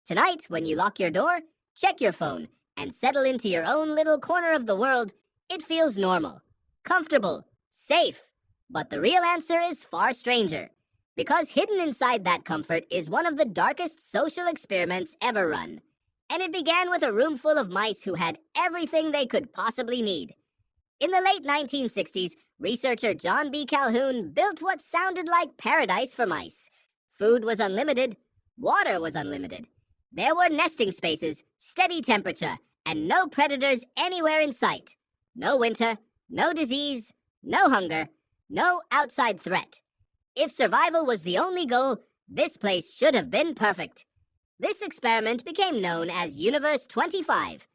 Tonight, when you lock your door, check your phone, and settle into your own little corner of the world, it feels normal, comfortable, safe. But the real answer is far stranger. Because hidden inside that comfort is one of the darkest social experiments ever run. And it began with a room full of mice who had everything they could possibly need. In the late 1960s, researcher John B. Calhoun built what sounded like paradise for mice. Food was unlimited, water was unlimited. There were nesting spaces, steady temperature, and no predators anywhere in sight. No winter, no disease, no hunger, no outside threat. If survival was the only goal, this place should have been perfect. This experiment became known as Universe 25.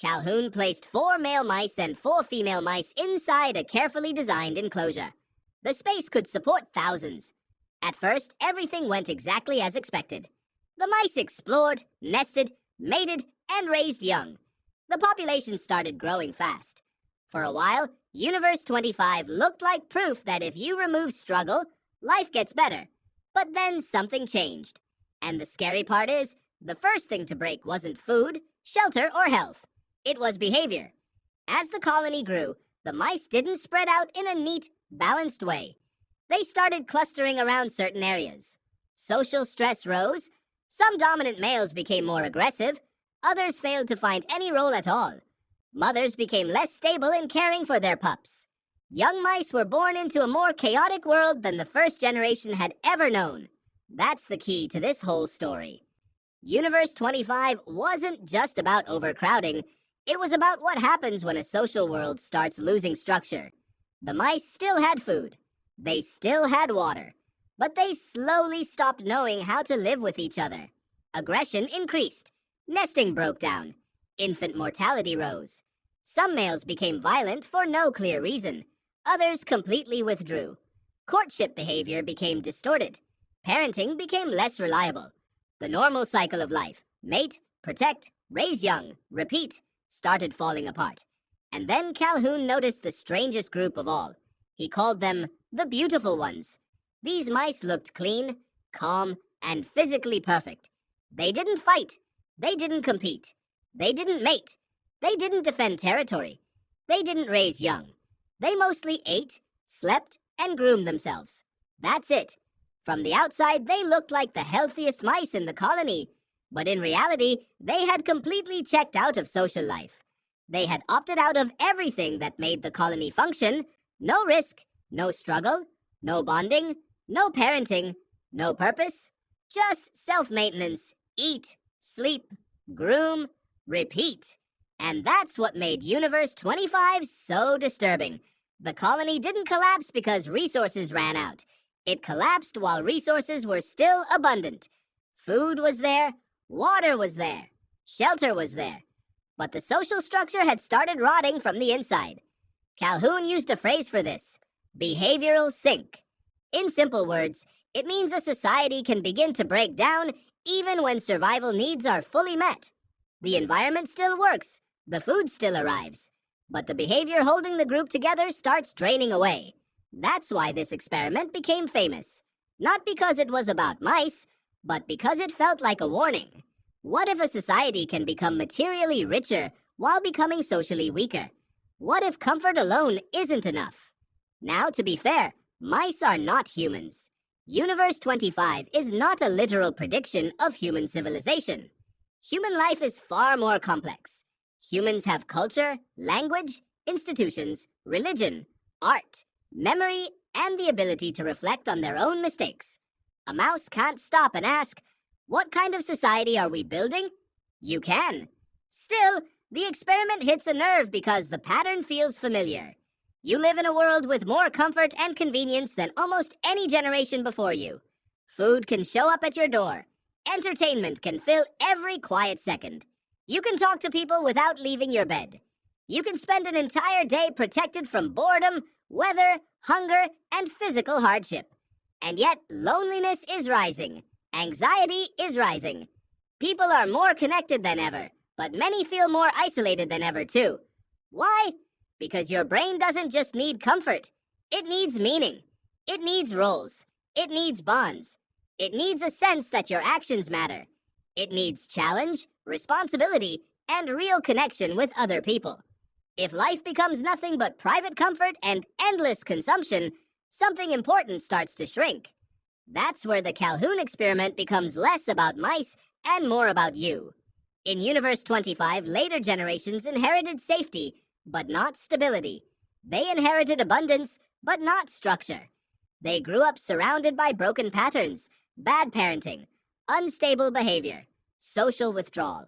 Calhoun placed 4 male mice and 4 female mice inside a carefully designed enclosure. The space could support thousands. At first, everything went exactly as expected. The mice explored, nested, mated, and raised young. The population started growing fast. For a while, Universe 25 looked like proof that if you remove struggle, life gets better. But then something changed. And the scary part is, the first thing to break wasn't food, shelter, or health. It was behavior. As the colony grew, the mice didn't spread out in a neat, balanced way. They started clustering around certain areas. Social stress rose. Some dominant males became more aggressive. Others failed to find any role at all. Mothers became less stable in caring for their pups. Young mice were born into a more chaotic world than the first generation had ever known. That's the key to this whole story. Universe 25 wasn't just about overcrowding. It was about what happens when a social world starts losing structure. The mice still had food. They still had water. But they slowly stopped knowing how to live with each other. Aggression increased. Nesting broke down. Infant mortality rose. Some males became violent for no clear reason. Others completely withdrew. Courtship behavior became distorted. Parenting became less reliable. The normal cycle of life, mate, protect, raise young, repeat, started falling apart. And then Calhoun noticed the strangest group of all. He called them the beautiful ones. These mice looked clean, calm, and physically perfect. They didn't fight. They didn't compete. They didn't mate. They didn't defend territory. They didn't raise young. They mostly ate, slept, and groomed themselves. That's it. From the outside, they looked like the healthiest mice in the colony. But in reality, they had completely checked out of social life. They had opted out of everything that made the colony function. No risk, no struggle, no bonding, no parenting, no purpose. Just self-maintenance, eat, sleep, groom, repeat. And that's what made Universe 25 so disturbing. The colony didn't collapse because resources ran out. It collapsed while resources were still abundant. Food was there, water was there, shelter was there. But the social structure had started rotting from the inside. Calhoun used a phrase for this: behavioral sink. In simple words, it means a society can begin to break down even when survival needs are fully met. The environment still works, the food still arrives, but the behavior holding the group together starts draining away. That's why this experiment became famous. Not because it was about mice, but because it felt like a warning. What if a society can become materially richer while becoming socially weaker? What if comfort alone isn't enough? Now, to be fair, mice are not humans. Universe 25 is not a literal prediction of human civilization. Human life is far more complex. Humans have culture, language, institutions, religion, art, memory, and the ability to reflect on their own mistakes. A mouse can't stop and ask, "What kind of society are we building?" You can. Still, the experiment hits a nerve because the pattern feels familiar. You live in a world with more comfort and convenience than almost any generation before you. Food can show up at your door. Entertainment can fill every quiet second. You can talk to people without leaving your bed. You can spend an entire day protected from boredom, weather, hunger, and physical hardship. And yet, loneliness is rising. Anxiety is rising. People are more connected than ever, but many feel more isolated than ever too. Why? Because your brain doesn't just need comfort. It needs meaning. It needs roles. It needs bonds. It needs a sense that your actions matter. It needs challenge, responsibility, and real connection with other people. If life becomes nothing but private comfort and endless consumption, something important starts to shrink. That's where the Calhoun experiment becomes less about mice and more about you. In Universe 25, later generations inherited safety, but not stability. They inherited abundance, but not structure. They grew up surrounded by broken patterns, bad parenting, unstable behavior, social withdrawal.